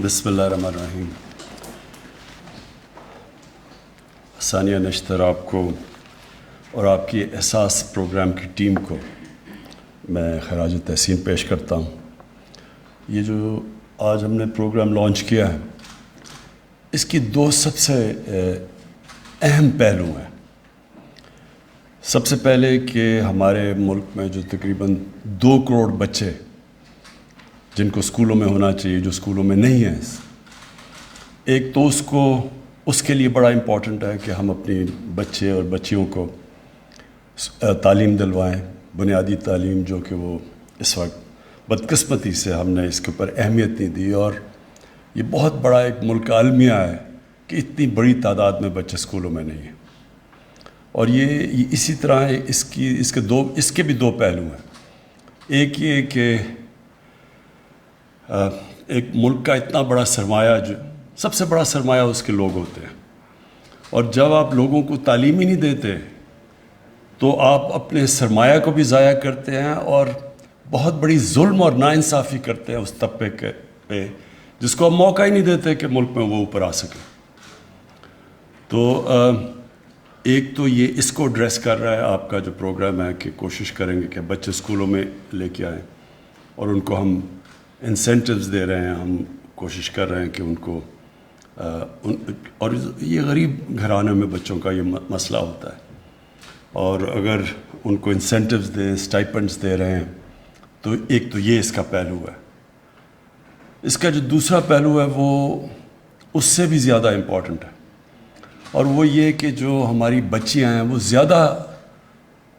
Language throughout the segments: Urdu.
بسم اللہ الرحمن الرحیم. ثانیہ نشتر آپ کو اور آپ کی احساس پروگرام کی ٹیم کو میں خراج تحسین پیش کرتا ہوں. یہ جو آج ہم نے پروگرام لانچ کیا ہے اس کی دو سب سے اہم پہلو ہیں. سب سے پہلے کہ ہمارے ملک میں جو تقریباً 2 کروڑ بچے جن کو اسکولوں میں ہونا چاہیے جو اسکولوں میں نہیں ہیں، ایک تو اس کے لیے بڑا امپورٹنٹ ہے کہ ہم اپنی بچے اور بچیوں کو تعلیم دلوائیں، بنیادی تعلیم، جو کہ وہ اس وقت بدقسمتی سے ہم نے اس کے اوپر اہمیت نہیں دی. اور یہ بہت بڑا ایک ملک المیہ ہے کہ اتنی بڑی تعداد میں بچے اسکولوں میں نہیں ہیں. اور یہ اسی طرح اس کے بھی 2 پہلو ہیں. ایک یہ کہ ایک ملک کا اتنا بڑا سرمایہ، جو سب سے بڑا سرمایہ اس کے لوگ ہوتے ہیں، اور جب آپ لوگوں کو تعلیم ہی نہیں دیتے تو آپ اپنے سرمایہ کو بھی ضائع کرتے ہیں اور بہت بڑی ظلم اور ناانصافی کرتے ہیں اس طبقے پہ جس کو آپ موقع ہی نہیں دیتے کہ ملک میں وہ اوپر آ سکے. تو ایک تو یہ اس کو ایڈریس کر رہا ہے آپ کا جو پروگرام ہے کہ کوشش کریں گے کہ بچے اسکولوں میں لے کے آئیں اور ان کو ہم انسینٹیوز دے رہے ہیں. ہم کوشش کر رہے ہیں کہ ان کو اور یہ غریب گھرانوں میں بچوں کا یہ مسئلہ ہوتا ہے، اور اگر ان کو انسینٹیوز دیں، اسٹائپنڈس دے رہے ہیں، تو ایک تو یہ اس کا پہلو ہے. اس کا جو دوسرا پہلو ہے وہ اس سے بھی زیادہ امپورٹنٹ ہے، اور وہ یہ کہ جو ہماری بچیاں ہیں وہ زیادہ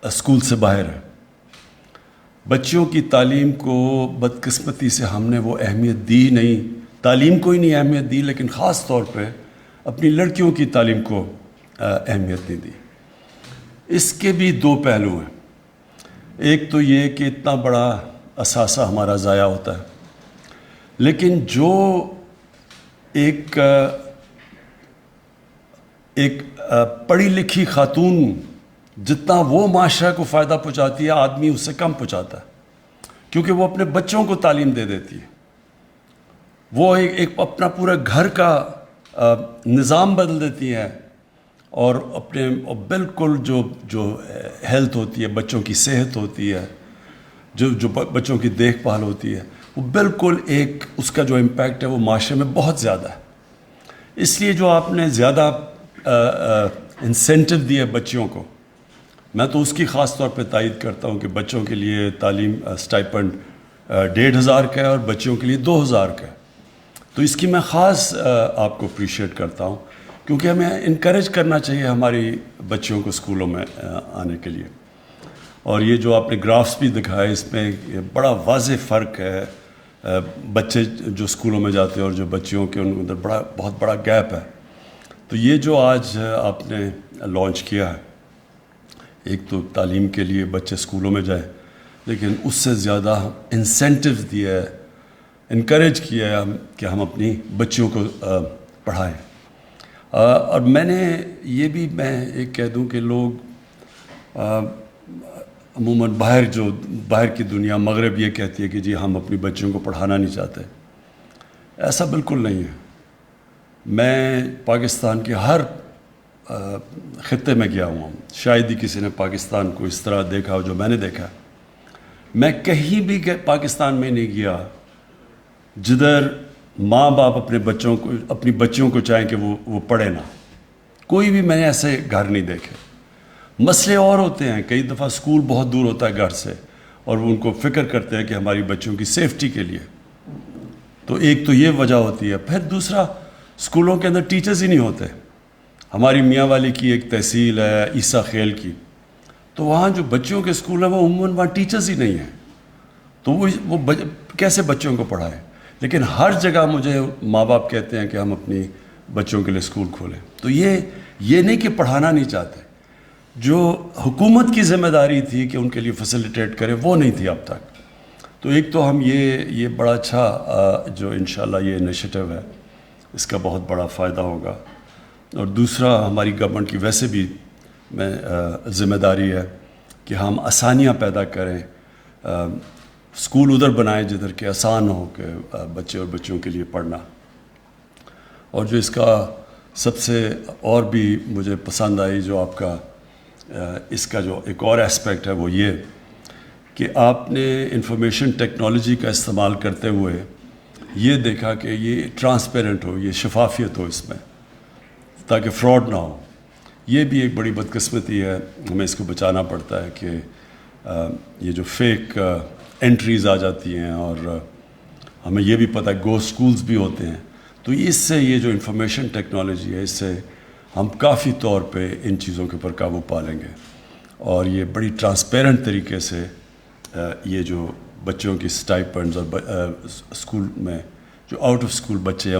اسکول سے باہر ہیں. بچیوں کی تعلیم کو بدقسمتی سے ہم نے وہ اہمیت دی نہیں، تعلیم کو ہی نہیں اہمیت دی، لیکن خاص طور پہ اپنی لڑکیوں کی تعلیم کو اہمیت نہیں دی. اس کے بھی 2 پہلو ہیں. ایک تو یہ کہ اتنا بڑا اثاثہ ہمارا ضائع ہوتا ہے، لیکن جو ایک پڑھی لکھی خاتون جتنا وہ معاشرہ کو فائدہ پہنچاتی ہے، آدمی اس سے کم پہنچاتا ہے، کیونکہ وہ اپنے بچوں کو تعلیم دے دیتی ہے. وہ ایک اپنا پورا گھر کا نظام بدل دیتی ہے، اور اپنے بالکل جو ہیلتھ ہوتی ہے، بچوں کی صحت ہوتی ہے، جو بچوں کی دیکھ بھال ہوتی ہے، وہ بالکل اس کا جو امپیکٹ ہے وہ معاشرے میں بہت زیادہ ہے. اس لیے جو آپ نے زیادہ انسینٹیو دیا بچیوں کو، میں تو اس کی خاص طور پہ تائید کرتا ہوں کہ بچوں کے لیے تعلیم اسٹائپنڈ 1500 کا ہے اور بچیوں کے لیے 2000 کا ہے. تو اس کی میں خاص آپ کو اپریشیٹ کرتا ہوں، کیونکہ ہمیں انکریج کرنا چاہیے ہماری بچیوں کو اسکولوں میں آنے کے لیے. اور یہ جو آپ نے گرافس بھی دکھائے، اس میں بڑا واضح فرق ہے بچے جو اسکولوں میں جاتے ہیں اور جو بچیوں کے ان کے اندر بہت بڑا گیپ ہے. تو یہ جو آج آپ نے لانچ کیا ہے، ایک تو تعلیم کے لیے بچے اسکولوں میں جائیں، لیکن اس سے زیادہ انسینٹیوز دیا ہے، انکریج کیا ہے کہ ہم اپنی بچیوں کو پڑھائیں. اور یہ بھی میں ایک کہہ دوں کہ لوگ عموماً باہر کی دنیا، مغرب یہ کہتی ہے کہ جی ہم اپنی بچیوں کو پڑھانا نہیں چاہتے. ایسا بالکل نہیں ہے. میں پاکستان کے ہر خطے میں گیا ہوا ہوں، شاید ہی کسی نے پاکستان کو اس طرح دیکھا ہو جو میں نے دیکھا. میں کہیں بھی پاکستان میں نہیں گیا جدھر ماں باپ اپنی بچیوں کو چاہیں کہ وہ پڑھے نہ. کوئی بھی میں نے ایسے گھر نہیں دیکھے. مسئلے اور ہوتے ہیں، کئی دفعہ اسکول بہت دور ہوتا ہے گھر سے، اور وہ ان کو فکر کرتے ہیں کہ ہماری بچیوں کی سیفٹی کے لیے. تو ایک تو یہ وجہ ہوتی ہے. پھر دوسرا، اسکولوں کے اندر ٹیچرز ہی نہیں ہوتے. ہماری میاں والی کی ایک تحصیل ہے عیسیٰ خیل کی، تو وہاں جو بچوں کے اسکول ہیں وہ عموماً وہاں ٹیچرز ہی نہیں ہیں. تو وہ کیسے بچوں کو پڑھائیں؟ لیکن ہر جگہ مجھے ماں باپ کہتے ہیں کہ ہم اپنی بچوں کے لیے اسکول کھولیں. تو یہ نہیں کہ پڑھانا نہیں چاہتے، جو حکومت کی ذمہ داری تھی کہ ان کے لیے فیسیلیٹیٹ کرے وہ نہیں تھی اب تک. تو ایک تو ہم یہ بڑا اچھا جو انشاءاللہ یہ انیشیٹو ہے، اس کا بہت بڑا فائدہ ہوگا. اور دوسرا، ہماری گورنمنٹ کی ویسے بھی ذمہ داری ہے کہ ہم آسانیاں پیدا کریں، اسکول ادھر بنائیں جدھر کہ آسان ہو کہ بچے اور بچیوں کے لیے پڑھنا. اور جو اس کا سب سے اور بھی مجھے پسند آئی جو آپ کا اس کا جو ایک اور اسپیکٹ ہے وہ یہ کہ آپ نے انفارمیشن ٹیکنالوجی کا استعمال کرتے ہوئے یہ دیکھا کہ یہ ٹرانسپیرنٹ ہو، یہ شفافیت ہو اس میں، تاکہ فراڈ نہ ہو. یہ بھی ایک بڑی بدقسمتی ہے، ہمیں اس کو بچانا پڑتا ہے کہ یہ جو فیک انٹریز آ جاتی ہیں، اور ہمیں یہ بھی پتہ ہے گو سکولز بھی ہوتے ہیں. تو اس سے یہ جو انفارمیشن ٹیکنالوجی ہے، اس سے ہم کافی طور پہ ان چیزوں کے اوپر قابو پا لیں گے، اور یہ بڑی ٹرانسپیرنٹ طریقے سے یہ جو بچوں کی اسٹائپنڈز اور اسکول میں جو آؤٹ آف اسکول بچے ہیں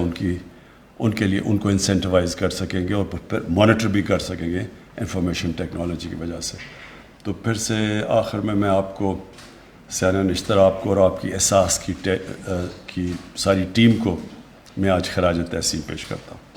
ان کے لیے ان کو انسینٹیوائز کر سکیں گے، اور پھر مانیٹر بھی کر سکیں گے انفارمیشن ٹیکنالوجی کی وجہ سے. تو پھر سے آخر میں آپ کو سیانہ نشتر آپ کو اور آپ کی احساس کی ساری ٹیم کو میں آج خراج تحسین پیش کرتا ہوں.